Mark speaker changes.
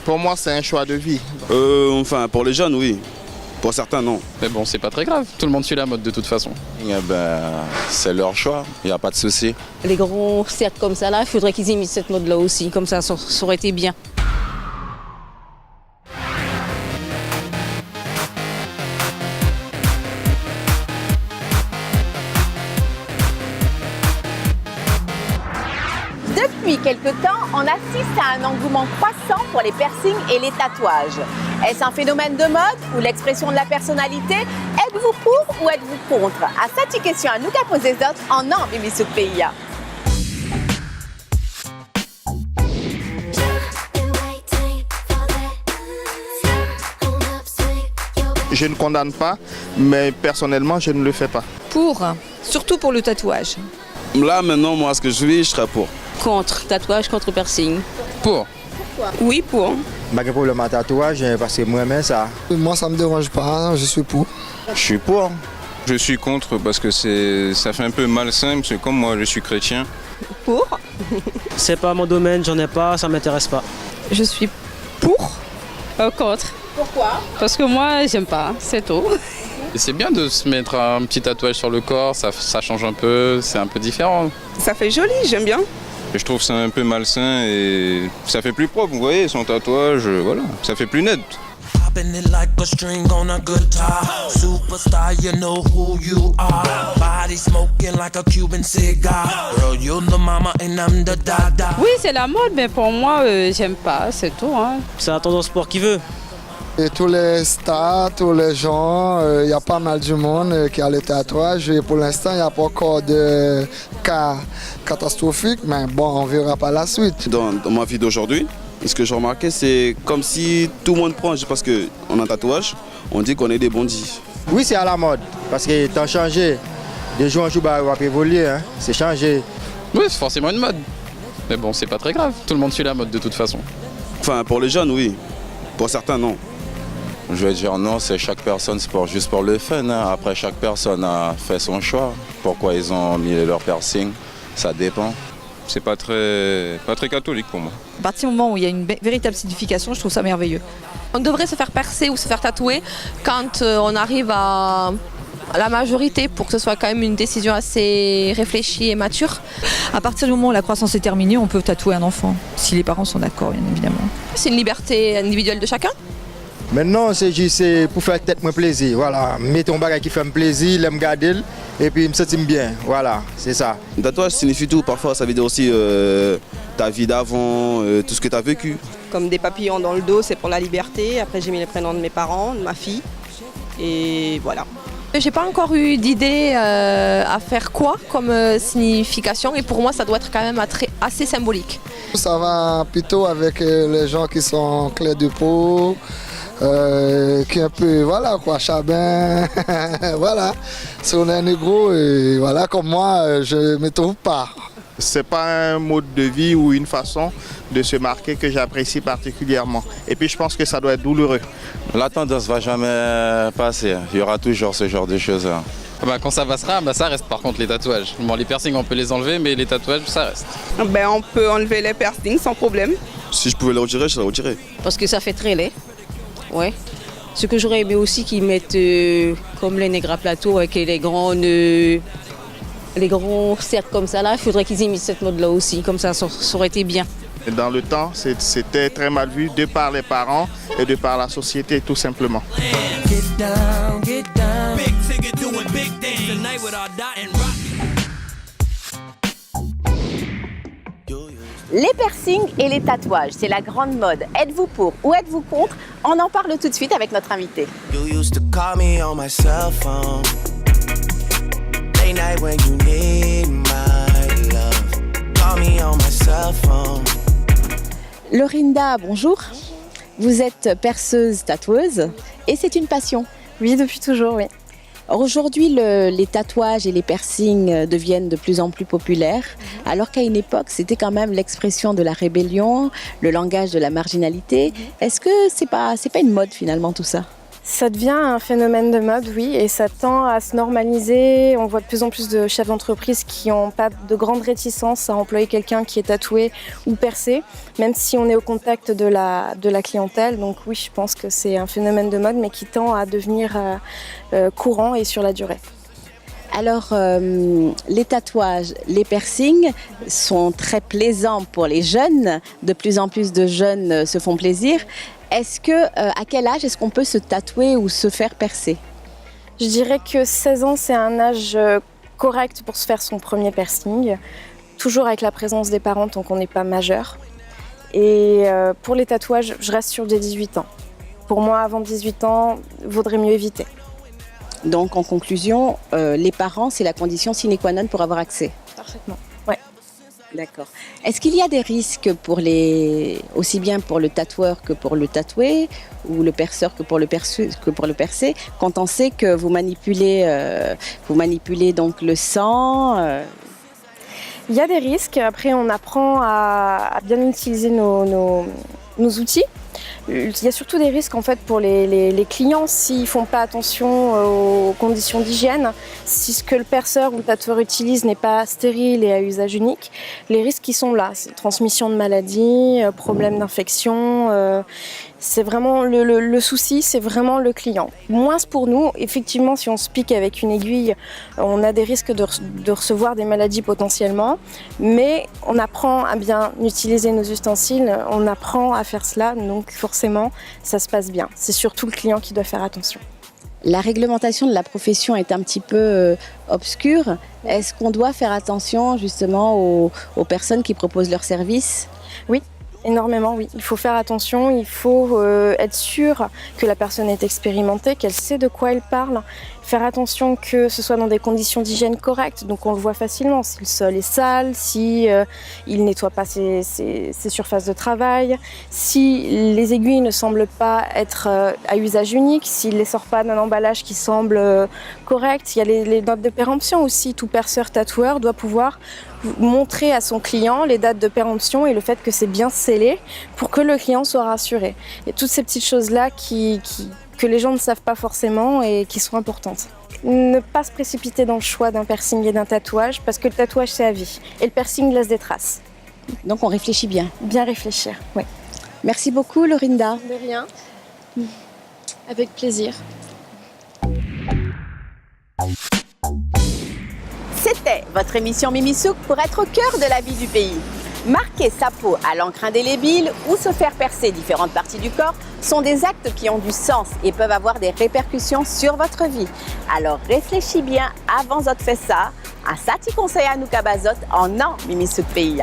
Speaker 1: Pour moi, c'est un choix de vie.
Speaker 2: Enfin, pour les jeunes, oui. Pour certains, non.
Speaker 3: Mais bon, c'est pas très grave, tout le monde suit la mode de toute façon.
Speaker 2: C'est leur choix, il n'y a pas de souci.
Speaker 4: Les grands cercles comme ça, là, il faudrait qu'ils imitent cette mode-là aussi, comme ça aurait été bien.
Speaker 5: Depuis quelque temps, on assiste à un engouement croissant pour les piercings et les tatouages. Est-ce un phénomène de mode ou l'expression de la personnalité? Êtes-vous pour ou êtes-vous contre? À cette question, à nous qu'a posé d'autres en an, Bibi Souk PIA.
Speaker 1: Je ne condamne pas, mais personnellement, je ne le fais pas.
Speaker 6: Pour, surtout pour le tatouage.
Speaker 2: Là, maintenant, moi, ce que je vis, je serais pour.
Speaker 4: Contre, tatouage contre piercing.
Speaker 3: Pour.
Speaker 6: Oui, pour.
Speaker 7: Pas de problème à tatouage parce que moi-même ça.
Speaker 8: Moi ça me dérange pas, je suis pour.
Speaker 2: Je suis pour.
Speaker 9: Je suis contre parce que ça fait un peu malsain, parce que comme moi je suis chrétien.
Speaker 6: Pour.
Speaker 10: C'est pas mon domaine, j'en ai pas, ça m'intéresse pas.
Speaker 6: Je suis pour.
Speaker 11: Contre.
Speaker 5: Pourquoi?
Speaker 11: Parce que moi, j'aime pas, c'est tout.
Speaker 3: Et c'est bien de se mettre un petit tatouage sur le corps, ça change un peu, c'est un peu différent.
Speaker 6: Ça fait joli, j'aime bien.
Speaker 9: Et je trouve ça un peu malsain et ça fait plus propre, vous voyez, son tatouage, voilà, ça fait plus net.
Speaker 11: Oui, c'est la mode, mais pour moi, j'aime pas, c'est tout. Hein.
Speaker 10: C'est la tendance sport qui veut.
Speaker 8: Et tous les stars, tous les gens, il y a pas mal du monde qui a le tatouage. Et pour l'instant, il n'y a pas encore de cas catastrophiques, mais bon, on verra par la suite.
Speaker 2: Dans ma vie d'aujourd'hui, ce que j'ai remarqué, c'est comme si tout le monde prend, parce qu'on a un tatouage, on dit qu'on est des bandits.
Speaker 7: Oui, c'est à la mode parce que t'as changé. De jour en jour, on va évoluer, hein. C'est changé.
Speaker 3: Oui, c'est forcément une mode. Mais bon, c'est pas très grave, tout le monde suit la mode de toute façon.
Speaker 2: Enfin, pour les jeunes, oui. Pour certains, non.
Speaker 12: Je vais dire non, c'est chaque personne, c'est juste pour le fun. Hein. Après, chaque personne a fait son choix. Pourquoi ils ont mis leur piercing, ça dépend.
Speaker 9: C'est pas très catholique pour moi.
Speaker 6: À partir du moment où il y a une véritable signification, je trouve ça merveilleux.
Speaker 13: On devrait se faire percer ou se faire tatouer quand on arrive à la majorité pour que ce soit quand même une décision assez réfléchie et mature.
Speaker 6: À partir du moment où la croissance est terminée, on peut tatouer un enfant, si les parents sont d'accord, bien évidemment.
Speaker 13: C'est une liberté individuelle de chacun.
Speaker 7: Maintenant, c'est juste pour faire tête moi plaisir. Voilà, mettre un bagage qui fait me plaisir, me garder et puis me sentir bien. Voilà, c'est ça.
Speaker 2: Un tatouage signifie tout. Parfois, ça veut dire aussi ta vie d'avant, tout ce que tu as vécu.
Speaker 14: Comme des papillons dans le dos, c'est pour la liberté. Après, j'ai mis les prénoms de mes parents, de ma fille. Et voilà.
Speaker 13: J'ai pas encore eu d'idée à faire quoi comme signification. Et pour moi, ça doit être quand même assez symbolique.
Speaker 8: Ça va plutôt avec les gens qui sont clairs de peau. Qui est un peu, voilà quoi, chabin, voilà, si on est un négro, et voilà, comme moi, je ne me trouve pas.
Speaker 1: C'est pas un mode de vie ou une façon de se marquer que j'apprécie particulièrement. Et puis je pense que ça doit être douloureux.
Speaker 12: La tendance ne va jamais passer, il y aura toujours ce genre de choses.
Speaker 3: Quand ça passera, ça reste par contre les tatouages. Bon, les piercings on peut les enlever, mais les tatouages ça reste.
Speaker 14: On peut enlever les piercings sans problème.
Speaker 2: Si je pouvais les retirer, je les retirais.
Speaker 4: Parce que ça fait très laid. Ouais. Ce que j'aurais aimé aussi qu'ils mettent comme les nègres à plateau avec les grands cercles comme ça là, il faudrait qu'ils imitent cette mode là aussi, comme ça aurait été bien.
Speaker 1: Dans le temps, c'était très mal vu de par les parents et de par la société tout simplement.
Speaker 5: Les piercings et les tatouages, c'est la grande mode. Êtes-vous pour ou êtes-vous contre? On en parle tout de suite avec notre invité. Lorinda, bonjour. Vous êtes perceuse tatoueuse et c'est une passion.
Speaker 15: Oui, depuis toujours, oui.
Speaker 5: Aujourd'hui, les tatouages et les piercings deviennent de plus en plus populaires, alors qu'à une époque, c'était quand même l'expression de la rébellion, le langage de la marginalité. Est-ce que c'est pas une mode finalement tout ça?
Speaker 15: Ça devient un phénomène de mode, oui, et ça tend à se normaliser. On voit de plus en plus de chefs d'entreprise qui n'ont pas de grande réticence à employer quelqu'un qui est tatoué ou percé, même si on est au contact de la clientèle. Donc oui, je pense que c'est un phénomène de mode, mais qui tend à devenir courant et sur la durée.
Speaker 5: Alors, les tatouages, les piercings sont très plaisants pour les jeunes. De plus en plus de jeunes se font plaisir. Est-ce que, à quel âge est-ce qu'on peut se tatouer ou se faire percer?
Speaker 15: Je dirais que 16 ans, c'est un âge correct pour se faire son premier piercing. Toujours avec la présence des parents tant qu'on n'est pas majeur. Et pour les tatouages, je reste sur des 18 ans. Pour moi, avant 18 ans, vaudrait mieux éviter.
Speaker 5: Donc, en conclusion, les parents, c'est la condition sine qua non pour avoir accès.
Speaker 15: Parfaitement, ouais.
Speaker 5: D'accord. Est-ce qu'il y a des risques aussi bien pour le tatoueur que pour le tatoué, ou le perceur que pour le percé, quand on sait que vous manipulez donc le sang
Speaker 15: Il y a des risques. Après, on apprend à bien utiliser nos outils. Il y a surtout des risques en fait pour les clients s'ils ne font pas attention aux conditions d'hygiène, si ce que le perceur ou le tatoueur utilise n'est pas stérile et à usage unique. Les risques qui sont là, c'est transmission de maladies, problèmes d'infection. C'est vraiment le souci, c'est vraiment le client. Moins pour nous, effectivement, si on se pique avec une aiguille, on a des risques de recevoir des maladies potentiellement, mais on apprend à bien utiliser nos ustensiles, on apprend à faire cela, donc forcément, ça se passe bien. C'est surtout le client qui doit faire attention.
Speaker 5: La réglementation de la profession est un petit peu obscure. Est-ce qu'on doit faire attention justement aux personnes qui proposent leurs services?
Speaker 15: Oui. Énormément, oui. Il faut faire attention, il faut être sûr que la personne est expérimentée, qu'elle sait de quoi elle parle. Faire attention que ce soit dans des conditions d'hygiène correctes, donc on le voit facilement. Si le sol est sale, si il nettoie pas ses surfaces de travail, si les aiguilles ne semblent pas être à usage unique, s'il ne les sort pas d'un emballage qui semble correct. Il y a les dates de péremption aussi. Tout perceur tatoueur doit pouvoir montrer à son client les dates de péremption et le fait que c'est bien scellé pour que le client soit rassuré. Et toutes ces petites choses-là que les gens ne savent pas forcément et qui sont importantes. Ne pas se précipiter dans le choix d'un piercing et d'un tatouage parce que le tatouage c'est à vie et le piercing laisse des traces.
Speaker 5: Donc on réfléchit bien.
Speaker 15: Bien réfléchir, oui.
Speaker 5: Merci beaucoup Lorinda.
Speaker 15: De rien. Avec plaisir.
Speaker 5: C'était votre émission Mimisouk pour être au cœur de la vie du pays. Marquer sa peau à l'encre indélébile ou se faire percer différentes parties du corps sont des actes qui ont du sens et peuvent avoir des répercussions sur votre vie. Alors réfléchis bien avant de faire ça. À ça, tu conseilles à nous cabazot en non Mimisouk pays.